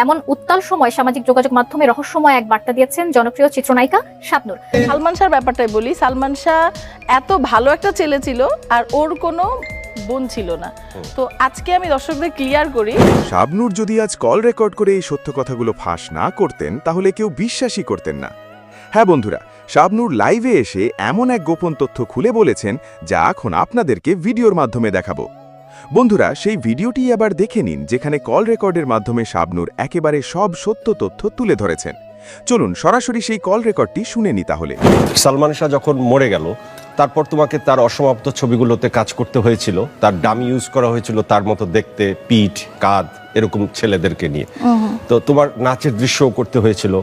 এমন উত্তাল সময় সামাজিক যোগাযোগ মাধ্যমে রহস্যময় এক বার্তা দিয়েছেন জনপ্রিয় চিত্রনায়িকা শাবনূর। সালমান শাহর ব্যাপারটাই বলি, সালমান শাহ এত ভালো একটা ছেলে ছিল আর ওর কোনো বোন ছিল না। তো আজকে আমি দর্শকদের ক্লিয়ার করি, শাবনূর যদি আজ কল রেকর্ড করে এই সত্য কথাগুলো ফাঁস না করতেন তাহলে কেউ বিশ্বাসই করতেন না। হ্যাঁ বন্ধুরা, শাবনূর লাইভে এসে এমন এক গোপন তথ্য খুলে বলেছেন যা এখন আপনাদেরকে ভিডিওর মাধ্যমে দেখাবো। বন্ধুরা, সেই ভিডিওটি আবার দেখে নিন যেখানে কল রেকর্ডের মাধ্যমে শাবনূর একেবারে সব সত্য তথ্য তুলে ধরেছেন। চলুন সরাসরি সেই কল রেকর্ডটি শুনে নি তাহলে। সালমান শাহ যখন মরে গেল তারপর তোমাকে তার অসমাপ্ত ছবিগুলোতে কাজ করতে হয়েছিল, তার ডামি ইউজ করা হয়েছিল তার মতো দেখতে, পিঠ কাঁধ এরকম ছেলেদেরকে নিয়ে। তো তোমার নাচের দৃশ্যও করতে হয়েছিল,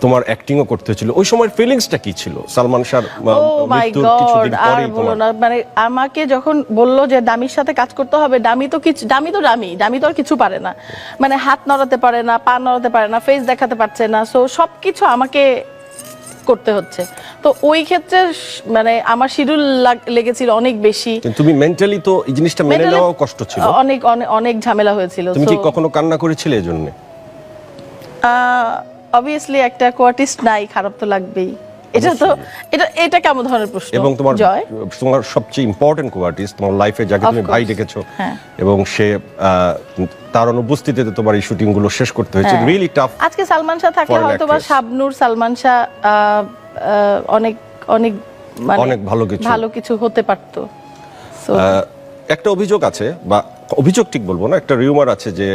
তোমার অ্যাক্টিংও করতে হয়েছিল। ওই সময়ের ফিলিংসটা কি ছিল সালমান শাহর মৃত্যুর কিছুদিন পরেই? মানে আমাকে যখন বললো যে দামির সাথে কাজ করতে হবে, দামি তো আর কিছু পারে না, মানে হাত নড়াতে পারে না, পা নড়াতে পারে না, ফেস দেখাতে পারছে না, সো সবকিছু আমাকে করতে হচ্ছে। তো ওই ক্ষেত্রে মানে আমার শিডিউল লেগেছিল অনেক বেশি। তুমি মেন্টালি তো এই জিনিসটা মেনে নেওয়াও কষ্ট ছিল, অনেক অনেক অনেক ঝামেলা হয়েছিল। তুমি কি কখনো কান্না করেছিলে এজন্য? অবভিয়াসলি একটা কোয়ার্টিস্ট নাই, খারাপ তো লাগবেই। এটা কেমন ধরনের প্রশ্ন? এবং তোমার সবচেয়ে ইম্পর্টেন্ট কোয়ার্টিস্ট তোমার লাইফে যাকে তুমি ভাই ডেকেছো, এবং সে তার অনুপস্থিতিতে তোমার এই শুটিং গুলো শেষ করতে হয়েছে, রিয়েলি টাফ। আজকে সালমান শাহ থাকলে হয়তো বা শাবনূর, সালমান শাহ অনেক অনেক মানে অনেক ভালো কিছু হতে পারতো। একটা অভিযোগ আছে, বা অভিযোগ ঠিক বলবো না, একটা রিউমার আছে যে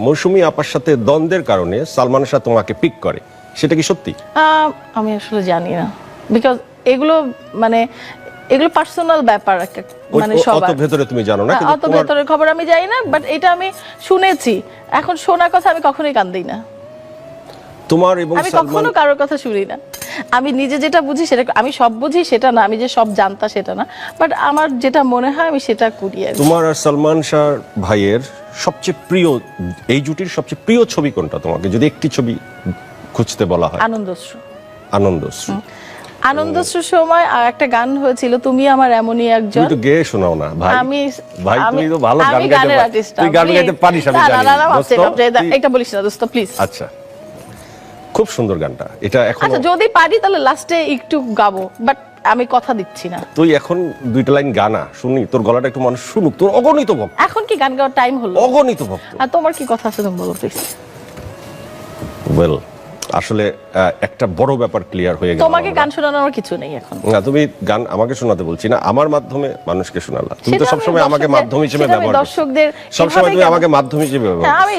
মৌসুমী আপার সাথে দ্বন্দ্বের কারণে সালমান শাহ তোমাকে পিক করে। সেটা কি সত্যি? আমি আসলে জানি না, বিকজ এগুলো পার্সোনাল ব্যাপার, মানে অত ভেতরে তুমি জানো না, অত ভেতরের খবর আমি জানি না, বাট এটা আমি শুনেছি। এখন শোনার কথা আমি কখনোই কান দিই না। তোমার এবং আমি কখনো কারোর কথা শুনি না। আমি নিজে যেটা বুঝি সেটা, আমি সব বুঝি সেটা না, আমি যে সব জানতা সেটা না, বাট আমার যেটা মনে হয় আমি সেটা করি। তোমার আর সালমান শাহ ভাইয়ের সবচেয়ে প্রিয়, এই জুটির সবচেয়ে প্রিয় ছবি কোনটা তোমাকে যদি একটি ছবি খুঁজতে বলা হয়? আনন্দশ্রু সময় আর একটা গান হয়েছিল, তুমি আমার এমনই একজন। তুমি তো গেয়ে শোনাও না ভাই? ভাই তুমি তো ভালো গান গাইতে পারিস, তুই গান গাইতে পারিস আমি জানি। একটা বলিস না দোস্ত প্লিজ। আচ্ছা, খুব সুন্দর গানটা এটা। এখন আচ্ছা যদি পারি তাহলে লাস্টে একটু গাবো, বাট আমি কথা দিচ্ছি না। তুই এখন দুইটা লাইন গানা শুনি, তোর গলাটা একটু মানুষ শুনুক। তোর অগণিত ভক্ত। এখন কি গান গাওয়ার টাইম হলো? অগণিত ভক্ত। আর তোমার কি কথা আছে তুমি বলো প্লিজ। ওয়েল, আসলে একটা বড় ব্যাপার ক্লিয়ার হয়ে গেল। তোমাকে গান শোনানোর কিছু নেই এখন। না, তুমি গান আমাকে শোনাতে বলছি না, আমার মাধ্যমে মানুষকে শোনালা। তুমি তো সবসময় আমাকে মাধ্যম হিসেবে ব্যবহার করো। দর্শকদের সবসময় তুমি আমাকে মাধ্যম হিসেবে ব্যবহার করো। আমি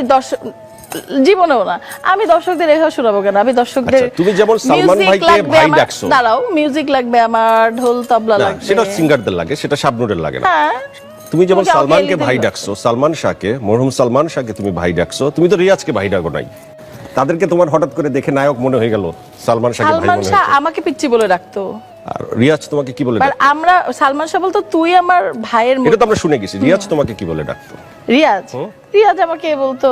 জীবনেও না, আমি দর্শকদের এভাবে শোনাবো কেন? আমি দর্শকদের, তুমি যেমন সালমান ভাইকে ভাই ডাকছো, দাঁড়াও, মিউজিক লাগবে আমার, ঢোল তবলা লাগবে, সেটা সিঙ্গারদের লাগে, সেটা শাবনূরের লাগে না। তুমি যেমন সালমানকে ভাই ডাকছো, সালমান শাহকে, মরহুম সালমান শাহকে তুমি ভাই ডাকছো, তুমি তো রিয়াজকে ভাই ডাকো নাই। তাদেরকে তোমার হঠাৎ করে দেখে নায়ক মনে হয়ে গেল, সালমান শাহকে ভাই মনে হয়েছে। সালমান শাহ আমাকে পিচ্চি বলে ডাকতো, আর রিয়াজ তোমাকে কি বলে ডাকতো? আমরা সালমান শাহ বলতো তুই আমার ভাইয়ের মতো। এটা তো আমরা শুনে গেছি। রিয়াজ তোমাকে কি বলে ডাকতো? রিয়াজ আমাকে বলতো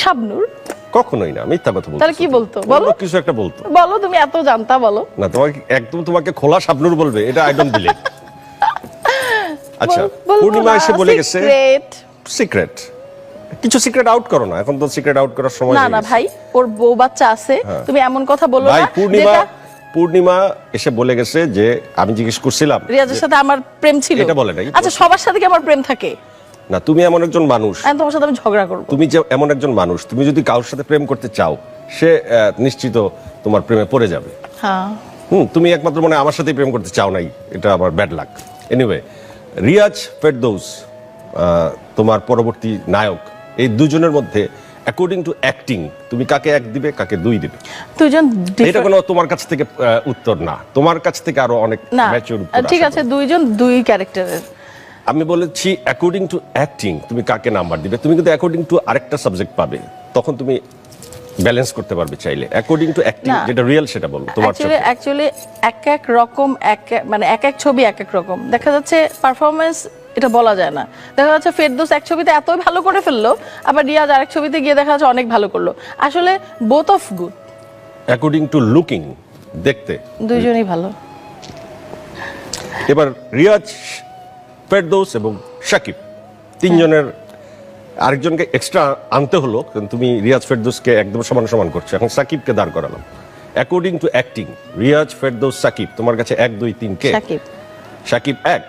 শাবনূর। কখনোই না, মিথ্যা কথা বলছো। তাহলে কি বলতো? বলো, কিছু একটা বলতো। বলো, তুমি এত জানতা, বলো না। তোমাকে খোলা শাবনূর বলবে, এটা আই ডোন্ট বিলিভ। আচ্ছা, পূর্ণিমা এসে বলে গেছে সিক্রেট। কিছু সিক্রেট আউট করো না, এখন তো সিক্রেট আউট করার সময় না। না ভাই, ওর বউ বাচ্চা আছে, তুমি এমন কথা বলো না। পূর্ণিমা এসে বলে গেছে যে আমি জিজ্ঞেস করছিলাম রিয়াজের সাথে আমার প্রেম ছিল, এটা বলে নাই। আচ্ছা, সবার সাথে কি আমার প্রেম থাকে? না, তুমি এমন একজন মানুষ, তোমার সাথে আমি ঝগড়া করব। তুমি যে এমন একজন মানুষ, তুমি যদি কারোর সাথে প্রেম করতে চাও, সে নিশ্চিত তোমার প্রেমে পড়ে যাবে। তুমি একমাত্র মনে আমার সাথেই প্রেম করতে চাও নাই, এটা আমার bad luck. Anyway, Riaz Ferdous তোমার পরবর্তী নায়ক, এই দুজনের মধ্যে অ্যাকর্ডিং টু অ্যাক্টিং তুমি কাকে এক দিবে, কাকে দুই দিবে? দুজন। এটা কোনো তোমার কাছ থেকে উত্তর না, তোমার কাছ থেকে আরো অনেক ম্যাচিউর উত্তর। ঠিক আছে, দুইজন দুই ক্যারেক্টারের। আমি বলেছি অ্যাকর্ডিং টু অ্যাক্টিং তুমি কাকে নাম্বার দিবে। তুমি কিন্তু অ্যাকর্ডিং টু আরেকটা সাবজেক্ট পাবে, তখন তুমি ব্যালেন্স করতে পারবে চাইলে। অ্যাকর্ডিং টু অ্যাক্টিং যেটা রিয়েল সেটা বলো তোমার চোখে। অ্যাকচুয়ালি এক এক রকম, মানে এক এক ছবি এক এক রকম দেখা যাচ্ছে, পারফরম্যান্স এটা বলা যায় না। দেখা যাচ্ছে ফেরদৌস এক ছবিতে এতই ভালো করে ফেললো, আবার রিয়াজ আরেক ছবিতে গিয়ে দেখা যাচ্ছে অনেক ভালো করলো। আসলে both of good. According to looking, দেখতে দুইজনই ভালো। এবার রিয়াজ, ফেরদৌস এবং শাকিব তিনজনের আরেকজনকে এক্সট্রা আনতে হলো, কিন্তু তুমি রিয়াজ ফেরদৌসকে একদম সমান সমান করছো। এখন সাকিবকে দাঁড় করালাম। According to acting, Riaz, Ferdous, Sakib, তোমার কাছে 1 2 3 কে? Sakib. Sakib 1।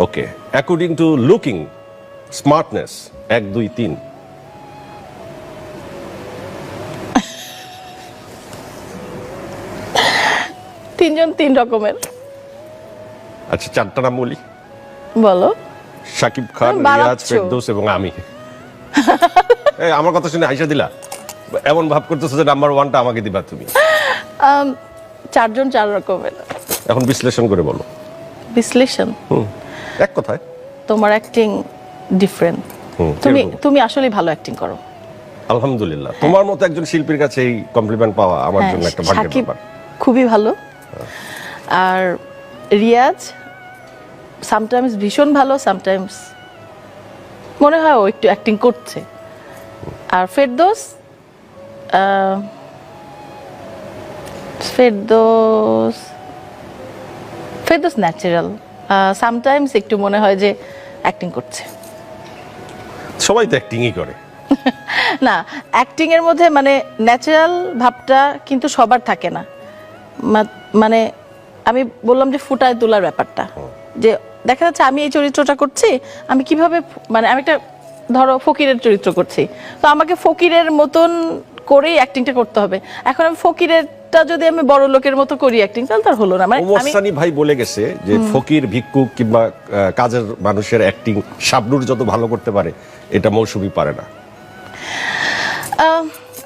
Okay. According to looking, smartness, 1 2 3? তিনজন 3 রকমের। আচ্ছা, 4টা নাম বলি। বলো। সাকিব খান, তুমি রিয়াজ, বাড়াচ্ছো। ফেরদৌস এবং আমি। এই আমার কথা শুনে হাইসা দিলা? এমন ভাব করতেছো যে নাম্বার 1টা আমাকে দিবা তুমি। 4 জন 4 রকমের। এখন বিশ্লেষণ করে বলো। বিশ্লেষণ। এক কথায়। তোমার অ্যাক্টিং ডিফারেন্ট। তুমি কিরকম? তুমি আসলেই ভালো অ্যাক্টিং করো। আলহামদুলিল্লাহ, তোমার মতো একজন শিল্পীর কাছে এই কমপ্লিমেন্ট পাওয়া আমার হ্যাঁ, জন্য একটা ভাগ্যের সাকিব ব্যাপার। খুবই ভালো। আর রিয়াজ সামটাইমস ভীষণ ভালো, সামটাইমস মনে হয় ও একটু অ্যাক্টিং করছে। আর ফেরদৌস ফেরদৌস ফেরদৌস ন্যাচারাল, সামটাইমস একটু মনে হয় যে অ্যাক্টিং করছে। সবাই তো অ্যাক্টিংই করে। না, অ্যাক্টিং এর মধ্যে মানে ন্যাচারাল ভাবটা কিন্তু সবার থাকে না। মানে আমি বললাম যে ফুটায় তোলার ব্যাপারটা, যে দেখা যাচ্ছে আমি এই চরিত্রটা করছি, আমি কিভাবে মানে আমি একটা ধরো ফকিরের চরিত্র করছি, তো আমাকে ফকিরের মতন করেই অ্যাক্টিংটা করতে হবে। এখন আমি ফকিরেরটা যদি আমি বড় লোকের মতো করি অ্যাক্টিং, তাহলে তার হলো না। মানে ওমর আমি সানি ভাই বলে গেছে যে ফকির, ভিক্ষুক কিংবা কাজের মানুষের অ্যাক্টিং শাবনূর যত ভালো করতে পারে, এটা মৌসুমী পারে না।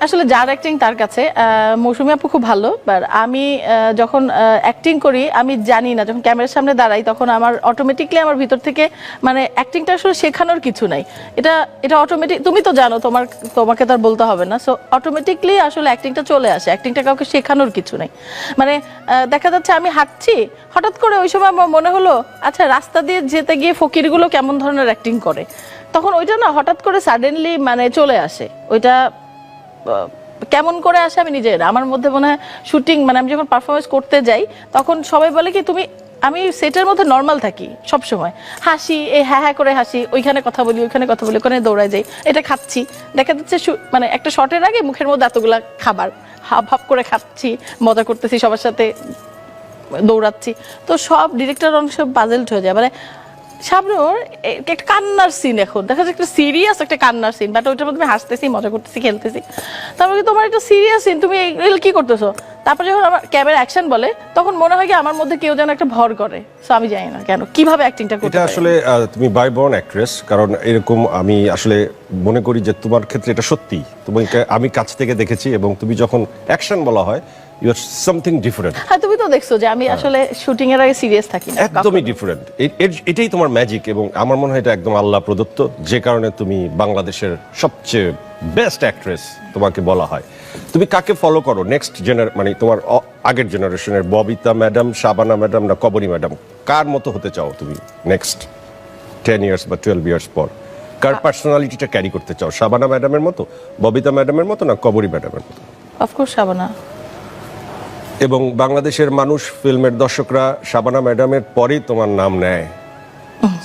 আসলে যার অ্যাক্টিং তার কাছে। মৌসুমী আপু খুব ভালো, বাট আমি যখন অ্যাক্টিং করি আমি জানি না, যখন ক্যামেরার সামনে দাঁড়াই তখন আমার অটোমেটিকলি আমার ভিতর থেকে মানে অ্যাক্টিংটা আসলে শেখানোর কিছু নাই, এটা অটোমেটিক। তুমি তো জানো, তোমাকে তো আর বলতে হবে না। সো অটোমেটিকলি আসলে অ্যাক্টিংটা চলে আসে, অ্যাক্টিংটা কাউকে শেখানোর কিছু নেই। মানে দেখা যাচ্ছে আমি হাঁটছি, হঠাৎ করে ওই সময় আমার মনে হলো আচ্ছা রাস্তা দিয়ে যেতে গিয়ে ফকিরগুলো কেমন ধরনের অ্যাক্টিং করে, তখন ওইটা না হঠাৎ করে সাডেনলি মানে চলে আসে। ওইটা কেমন করে আসে আমি নিজে, আমার মধ্যে মনে হয় শুটিং মানে আমি যখন পারফরমেন্স করতে যাই তখন সবাই বলে কি তুমি, আমি সেটের মধ্যে নর্মাল থাকি সব সময়, হাসি, এই হ্যাঁ হ্যাঁ করে হাসি, ওইখানে কথা বলি, ওইখানে কথা বলি, ওখানে দৌড়ায় যাই, এটা খাচ্ছি, দেখা যাচ্ছে মানে একটা শটের আগে মুখের মধ্যে এতগুলা খাবার হাফ হাফ করে খাচ্ছি, মজা করতেছি, সবার সাথে দৌড়াচ্ছি, তো সব ডিরেক্টর অনেক সব পাজেলড হয়ে যায়। মানে শাবনূর একটা কান্নার সিন, এখন দেখা যাচ্ছে একটা সিরিয়াস একটা কান্নার সিন, বাট ওইটার মধ্যে আমি হাসতেছি, মজা করতেছি, খেলতেছি, তারপরে তোমার একটা সিরিয়াস সিন, তুমি এগুলো কি করতেছো? তারপরে যখন আমার ক্যামেরা অ্যাকশন বলে তখন মনে হয় কি আমার মধ্যে কেউ যেন একটা ভর করে। সো আমি জানি না কেন কিভাবে অ্যাক্টিংটা করতে এটা আসলে তুমি বাই বর্ন অ্যাক্ট্রেস, কারণ এরকম আমি আসলে মনে করি যে তোমার ক্ষেত্রে এটা সত্যি। তোমাকে আমি কাছ থেকে দেখেছি এবং তুমি যখন অ্যাকশন বলা হয় ইউ আর সামথিং ডিফারেন্ট। হ্যাঁ, তুমি তো দেখছো যে আমি আসলে শুটিং এর আগে সিরিয়াস থাকি না, একদমই ডিফারেন্ট। এটাই তোমার ম্যাজিক এবং আমার মনে হয় এটা একদম আল্লাহ প্রদত্ত, যে কারণে তুমি বাংলাদেশের সবচেয়ে বেস্ট অ্যাক্ট্রেস তোমাকে বলা হয়। তুমি কাকে ফলো করো নেক্সট মানে তোমার আগের জেনারেশনের, ববিতা ম্যাডাম, শাবানা ম্যাডাম না কবরী ম্যাডাম, কার মতো হতে চাও তুমি নেক্সট 10 ইয়ার্স বা 12 ইয়ার্স পর? কার পার্সোনালিটিটা ক্যারি করতে চাও? শাবানা ম্যাডামের মতো, ববিতা ম্যাডামের মতো না কবরী ম্যাডামের মতো? অফকোর্স শাবানা। এবং বাংলাদেশের মানুষ, ফিল্মের দর্শকরা শাবানা ম্যাডামের পরেই তোমার নাম নেয়।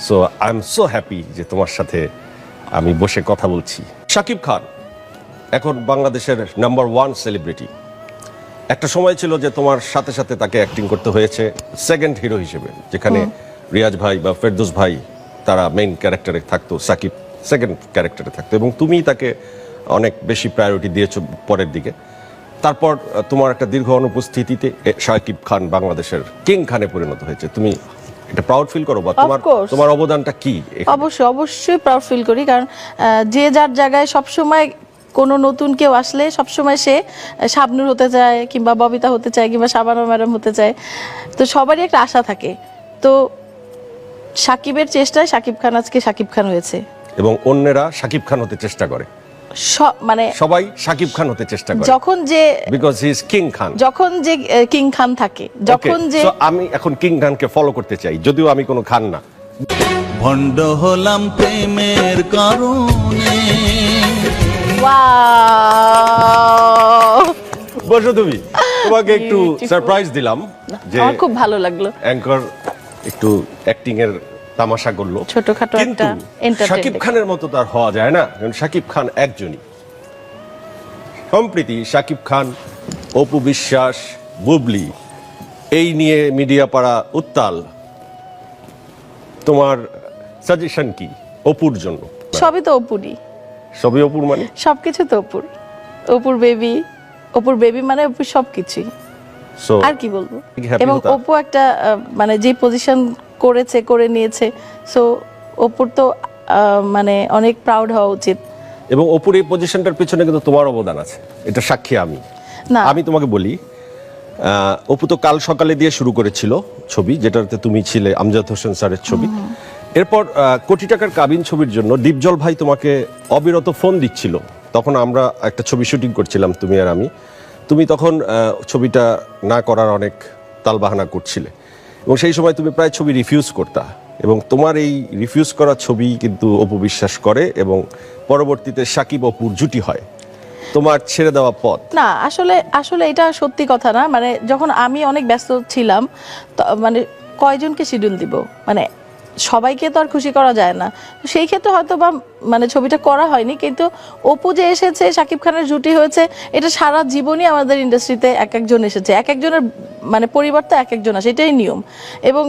So I am so happy যে তোমার সাথে আমি বসে কথা বলছি। শাকিব খান এখন বাংলাদেশের নাম্বার 1 সেলিব্রিটি। একটা সময় ছিল যে তোমার সাথে সাথে তাকে অ্যাক্টিং করতে হয়েছে সেকেন্ড হিরো হিসেবে, যেখানে রিয়াজ ভাই বা ফেরদৌস ভাই তারা মেইন ক্যারেক্টারে থাকতো, সাকিব সেকেন্ড ক্যারেক্টারে থাকতো, এবং তুমি তাকে অনেক বেশি প্রায়োরিটি দিয়েছো পরের দিকে। তারপর তোমার একটা দীর্ঘ অনুপস্থিতিতে শাকিব খান বাংলাদেশের কিং খানে পরিণত হয়েছে। তুমি এটা প্রাউড ফিল করো বা তোমার অবদানটা কি? অবশ্যই প্রাউড ফিল করি, কারণ যে যার জায়গায় সবসময় কোনো নতুন কেউ আসলে সবসময় সে শাবনূর হতে চায়, কিংবা ববিতা হতে চায়, কিংবা শাবানা ম্যাডাম হতে চায়, তো সবারই একটা আশা থাকে। তো সাকিবের চেষ্টায় সাকিব খান আজকে সাকিব খান হয়েছে, এবং অন্যেরা শাকিব খান হতে চেষ্টা করে, মানে সবাই শাকিব খান হতে চেষ্টা করে, যখন যে বিকজ হি ইজ কিং খান, যখন যে কিং খান থাকে, যখন যে আমি এখন কিং খানকে ফলো করতে চাই, যদিও আমি কোনো খান না। ভণ্ড হলাম প্রেমের কারণে। বসো তুমি, তোমাকে একটু সারপ্রাইজ দিলাম যে আমার খুব ভালো লাগলো। অ্যাঙ্কর একটু অ্যাক্টিং এর তামাশা করলো, ছোটখাটো কিন্তু একটা entertainment। শাকিব খানের মতো তার হওয়া যায় না, কারণ শাকিব খান একজনই। সম্প্রতি শাকিব খান, অপু বিশ্বাস, বুবলি এই নিয়ে মিডিয়া পাড়া উত্তাল। তোমার সাজেশন কি অপুর জন্য? সবই তো অপুরই, সবই অপুর মানে সবকিছু তো অপুর, অপুর বেবি মানে অপুর সবকিছুই। So, আর কি বলবো। কি happy এবং হতা? অপু একটা মানে যে পজিশন করে নিয়েছে, সো অপুর তো মানে অনেক প্রাউড হওয়া উচিত। এবং অপুর এই পজিশনটার পিছনে কিন্তু তোমার অবদান আছে, এটা সাক্ষী আমি। না, আমি তোমাকে বলি, অপু তো কাল সকালে দিয়ে শুরু করেছিল ছবি, যেটাতে তুমি ছিলে, আমজাদ হোসেন স্যারের ছবি। এরপর কোটি টাকার কাবিন ছবির জন্য দীপজল ভাই তোমাকে অবিরত ফোন দিচ্ছিল। তখন আমরা একটা ছবি শুটিং করছিলাম, তুমি আর আমি। তুমি তখন ছবিটা না করার অনেক তালবাহানা করছিলে, এবং সেই সময় তুমি প্রায় ছবি রিফিউজ করতা, এবং তোমার এই রিফিউজ করা ছবি কিন্তু অপু বিশ্বাস করে, এবং পরবর্তীতে সাকিব অপুর জুটি হয়, তোমার ছেড়ে দেওয়া পথ। না, আসলে এটা সত্যি কথা না। মানে যখন আমি অনেক ব্যস্ত ছিলাম, মানে কয়জনকে শিডিউল দিব, মানে সবাইকে তো আর খুশি করা যায় না। সেই ক্ষেত্রে হয়তো বা মানে ছবিটা করা হয়নি, কিন্তু অপু যে এসেছে, শাকিব খানের জুটি হয়েছে, এটা সারা জীবনই আমাদের ইন্ডাস্ট্রিতে এক একজন এসেছে, এক একজনের মানে পরিবর্তে এক একজন আসে, এটাই নিয়ম। এবং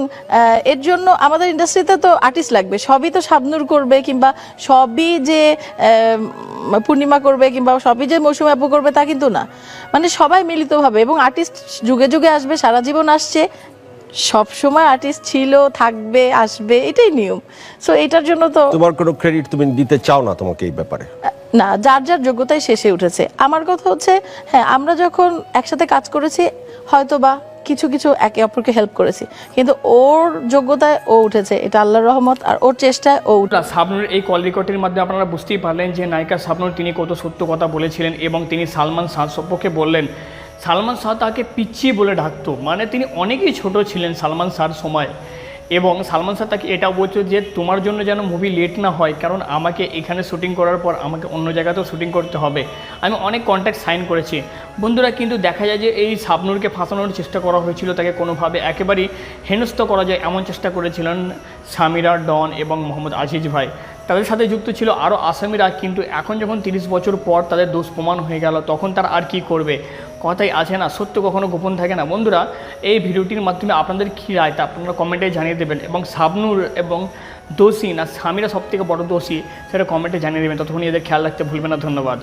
এর জন্য আমাদের ইন্ডাস্ট্রিতে তো আর্টিস্ট লাগবে, সবই তো শাবনূর করবে, কিংবা সবই যে পূর্ণিমা করবে, কিংবা সবই যে মৌসুমী আপু করবে তা কিন্তু না। মানে সবাই মিলিতভাবে, এবং আর্টিস্ট যুগে যুগে আসবে, সারা জীবন আসছে, সব সময় আর্টিস্ট ছিল, থাকবে, আসবে, এটাই নিয়ম। সো এটার জন্য তো তোমার কোনো ক্রেডিট তুমি দিতে চাও না তোমাকে এই ব্যাপারে? না, যার যার যোগ্যতায় শেষে উঠেছে। আমার কথা হচ্ছে, হ্যাঁ, আমরা যখন একসাথে কাজ করেছি হয়তো বা কিছু কিছু একে অপরকে হেল্প করেছি, কিন্তু ওর যোগ্যতায় ও উঠেছে, এটা আল্লাহর রহমত, আর ওর চেষ্টায় ও উঠে। শাবনূরের এই কল রেকর্ডের মাধ্যমে আপনারা বুঝতেই পারলেন যে নায়িকা শাবনূর তিনি কত সত্য কথা বলেছিলেন, এবং তিনি সালমান শাহ সম্পর্কে বললেন সালমান শাহ তাকে পিচ্ছি বলে ডাকতো, মানে তিনি অনেকই ছোট ছিলেন সালমান শাহর সময়। এবং সালমান শাহ তাকে এটাও বলছো যে তোমার জন্য যেন মুভি লেট না হয়, কারণ আমাকে এখানে শুটিং করার পর আমাকে অন্য জায়গাতেও শুটিং করতে হবে, আমি অনেক কন্ট্রাক্ট সাইন করেছি। বন্ধুরা, কিন্তু দেখা যায় যে এই শাবনূরকে ফাঁসানোর চেষ্টা করা হয়েছিল, তাকে কোনোভাবে একেবারেই হেনস্থ করা যায় এমন চেষ্টা করেছিলেন সামিরা, ডন এবং মোহাম্মদ আজিজ ভাই। তাদের সাথে যুক্ত ছিল আরও আসামিরা, কিন্তু এখন যখন 30 বছর পর তাদের দোষ প্রমাণ হয়ে গেল, তখন তারা আর কি করবে? কথাই আছে না, সত্য কখনো গোপন থাকে না। বন্ধুরা, এই ভিডিওটির মাধ্যমে আপনাদের কী রায় তা আপনারা কমেন্টে জানিয়ে দেবেন, এবং শাবনূর এবং দোষী না সামিরা সবথেকে বড় দোষী সেটা কমেন্টে জানিয়ে দেবেন। ততক্ষণ এদের খেয়াল রাখতে ভুলবেন না। ধন্যবাদ।